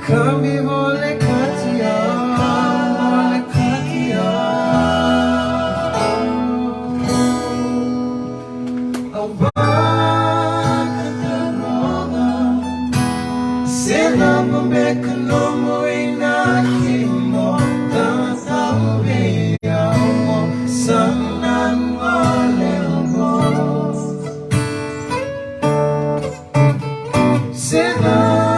Kami boleh katia, boleh katia. Abang kataroga, sila membekanomo inakimo, tatawiamo, sanang malelmo. Sila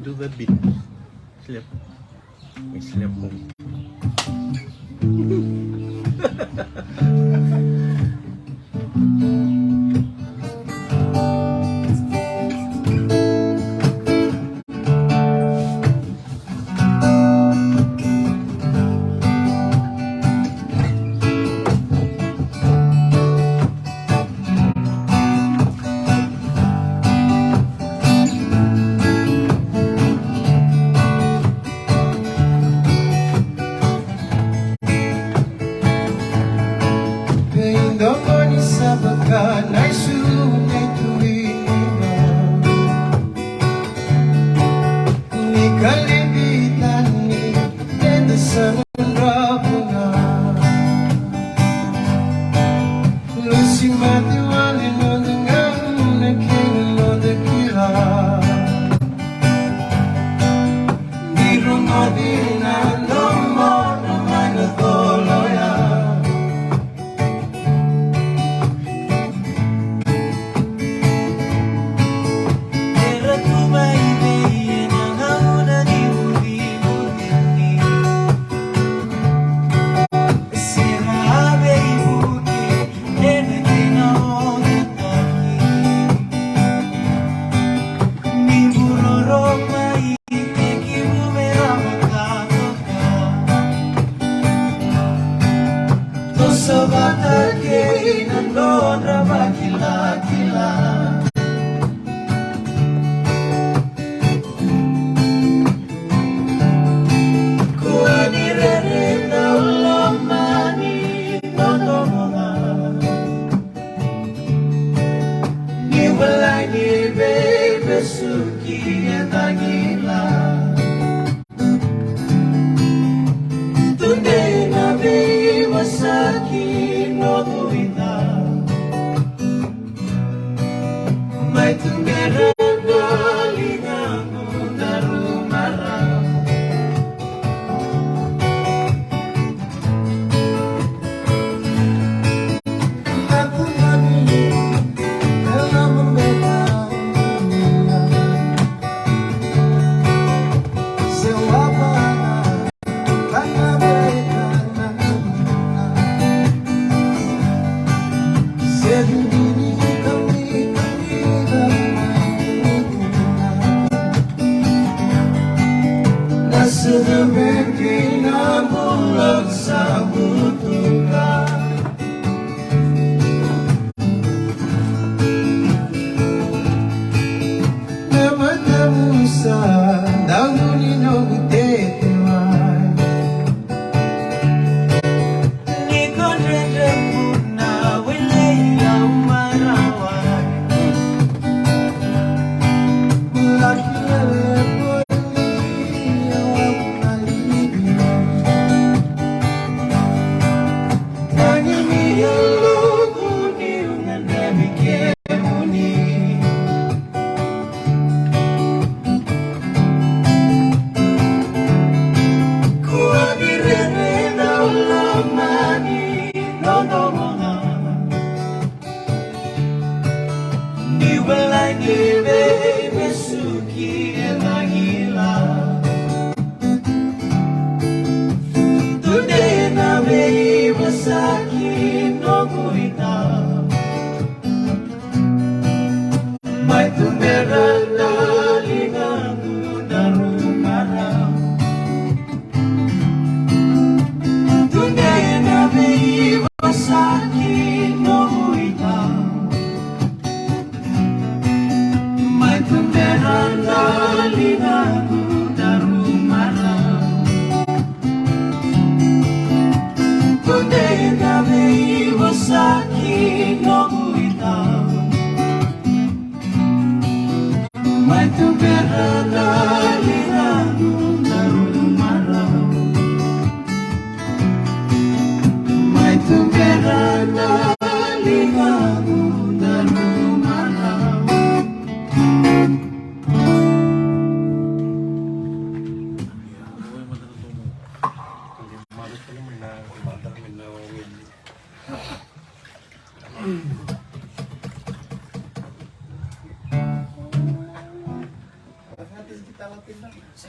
Do the beat. Slap. May slap mo. Lucy Matthew, besuki etagila tunde na bei masaki no duida mai tungera liga daru mara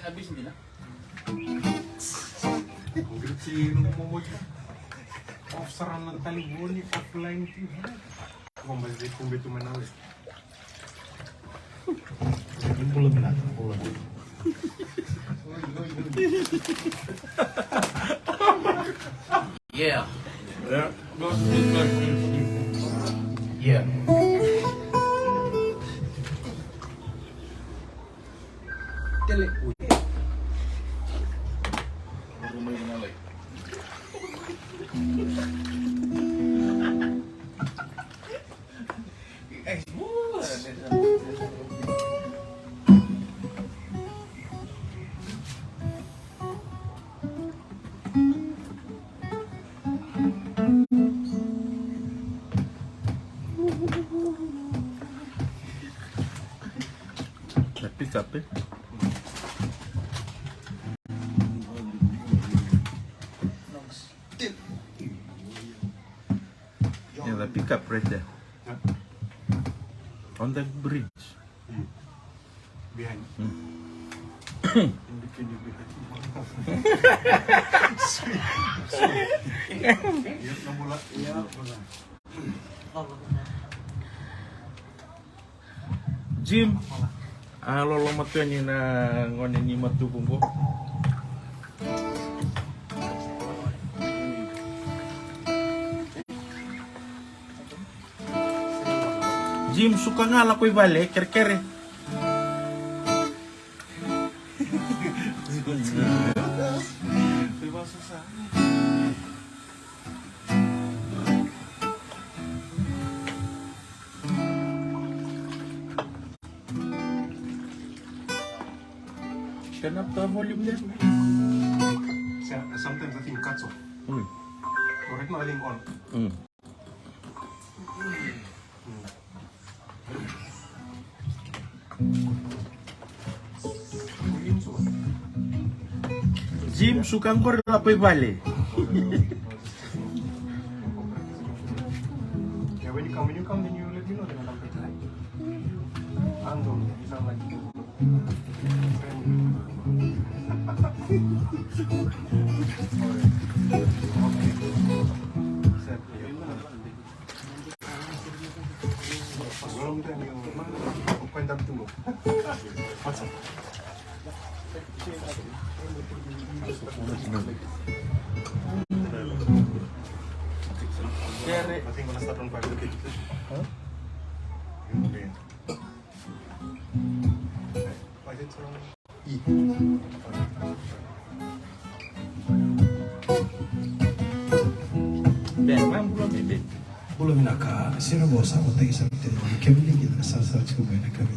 Habis nila. Sino mo off-saran ng talibuni, offline TV. Kung betul menawis. Yung pulot na. Pulot. Yeah. Yeah. Yeah. Tele. Tapi yeah, the pickup right there on the bridge Behind. In between you behind. Iya, namula. Iya, namula. Jim, lolo matu ni na ngone ni matu kungko. Jim suka ngala koy balik ker-kere. Turn up the volume there. Sometimes the thing cuts off. Mm. Right now I think on. Mm. Jim sukang ko apa balik. Yeah, when you come, then you let me know. Then I'll take time. Ando, you sound like you. Belum teh nih, apa yang tunggu? Macam. I think when I start on 5 okay. Huh? Okay. Why is it so? Ben, man belum Ben. Belum naka, sino mo sa kota isang tino, kemili kita sa cuba na kami.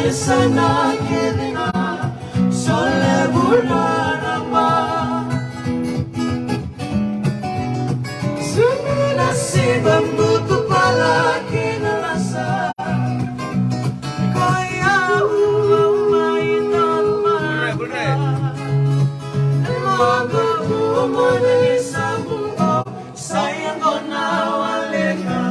Sana kirina sole bularama Sumula si bambutu pala kinalasa Kaya umaitan maka Magabu mo na isang mundo Sayang ko na wali ka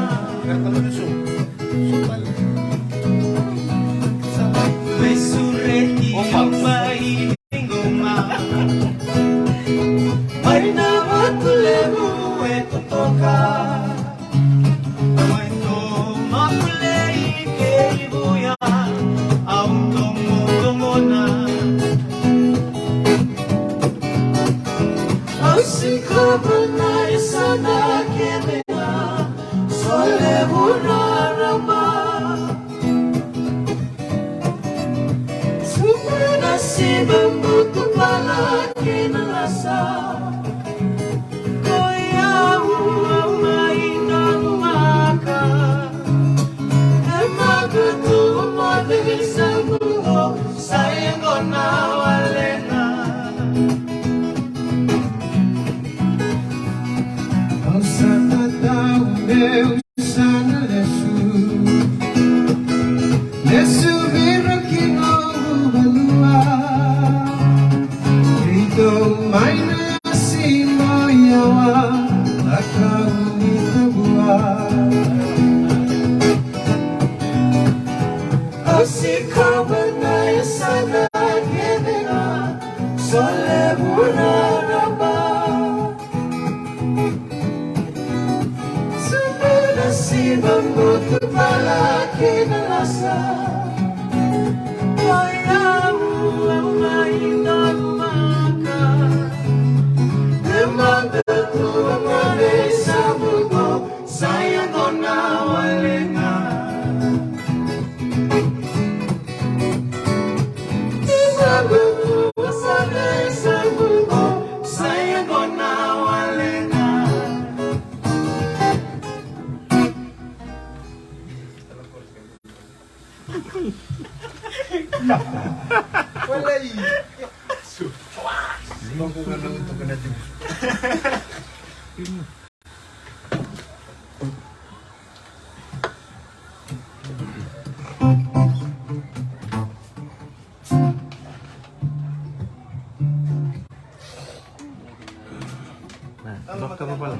Kamu pala.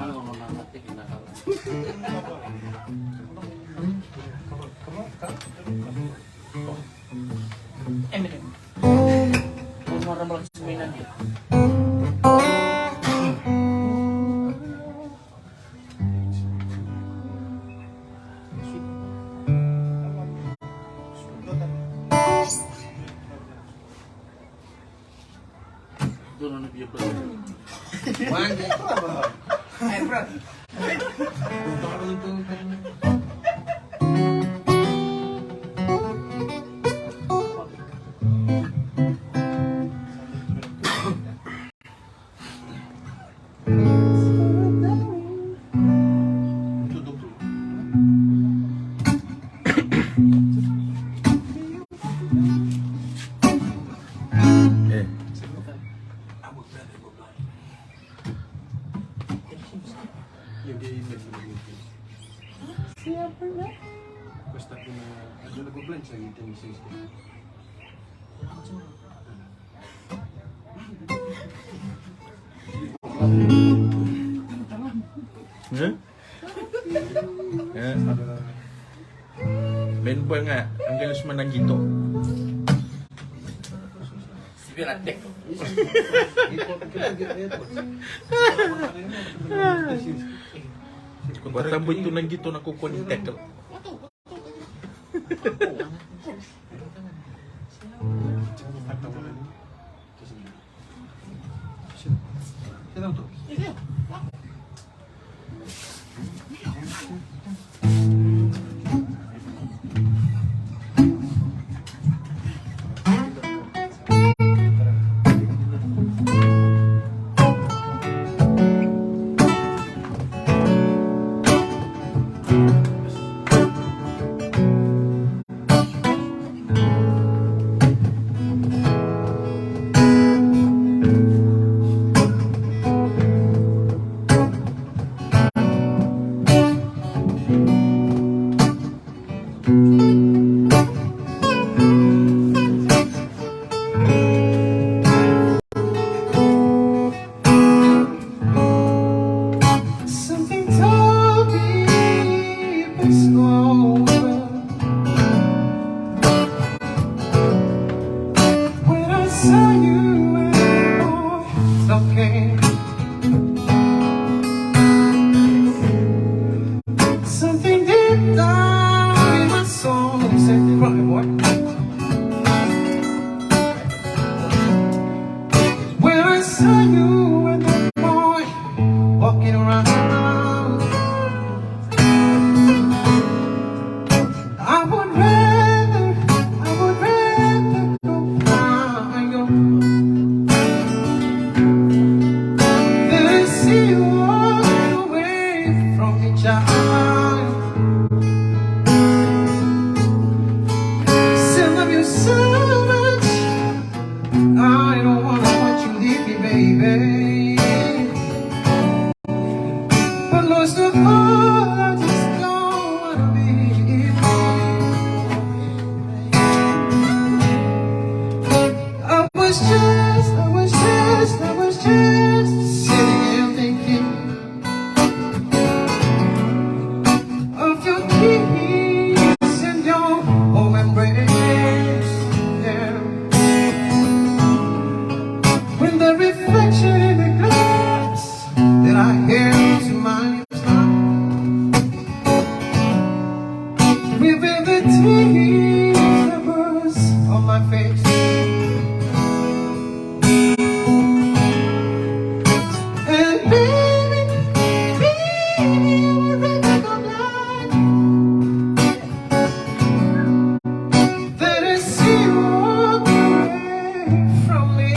Eminem. Marah malah semainan dia. Doon na biya pa. Ay, bro. Yung siapa na? Basta ko na ano nag-blind sa itin ni Sis. Main boy nga, ang ganas man ng gito. Spiratek. Kung tatambo ito ng gito na kukuha ni Tekel. Sino to? Something deep down in my soul said, "Cry, boy." When I saw you and that boy walking around, I would rather go find you than see you walking away from each other. So much, I don't wanna watch you leave me, baby. But most of all, I just don't wanna be I was just sitting here thinking of your kiss and your home embrace. The reflection in the glass that I held to my lips now, revealed the tears that was on my face. And baby, you were ready to blind that I see you walk away from me.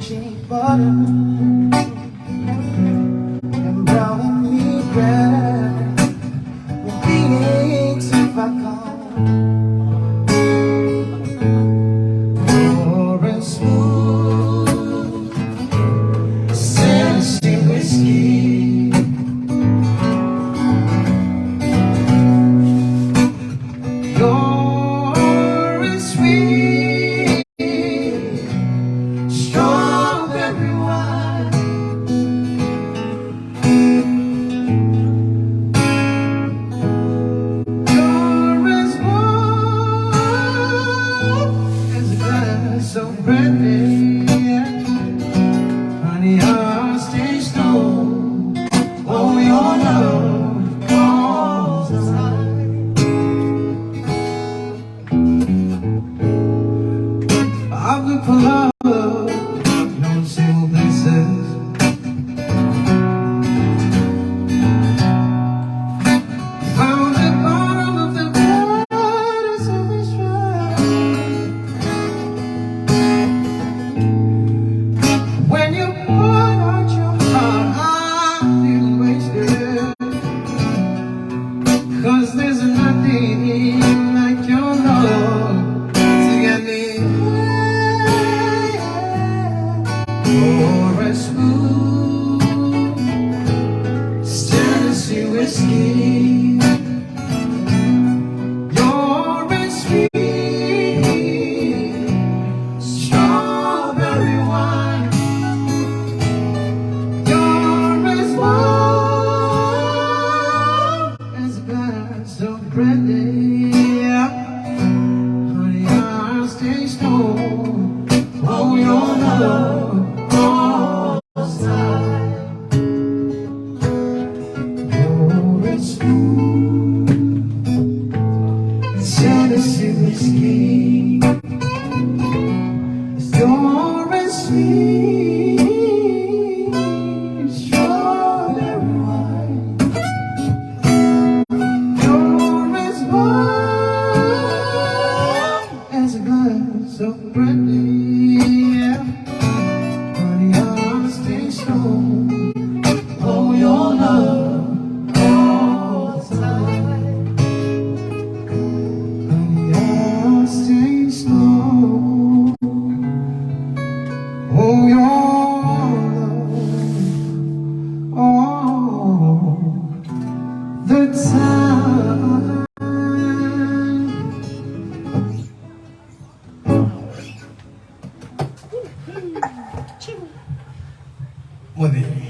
cheap butter and browning me bread with beans if I come. Or a smooth Tennessee whiskey. You're a sweet strawberry wine. You're as warm as a glass of brandy. Honey, I'll stay stoned. Oh, your love all the time. I've been for love, no single places. Found the bottom of the waters of this when you poured out your heart, I didn't waste it. 'Cause there's nothing like your love to get me or a smooth Tennessee whiskey. You're a sweet strawberry wine. You're as warm as a glass of brandy. Honey, I'll stay stoned. Oh, your love all the time. You're a smooth Tennessee whiskey. You're a sweet strawberry wine. You're as warm as a glass of brandy. Honey, I'll stay stoned. Oh, your love all the time. Honey, I'll stay stoned. Oh, your love all the time. Muy bien.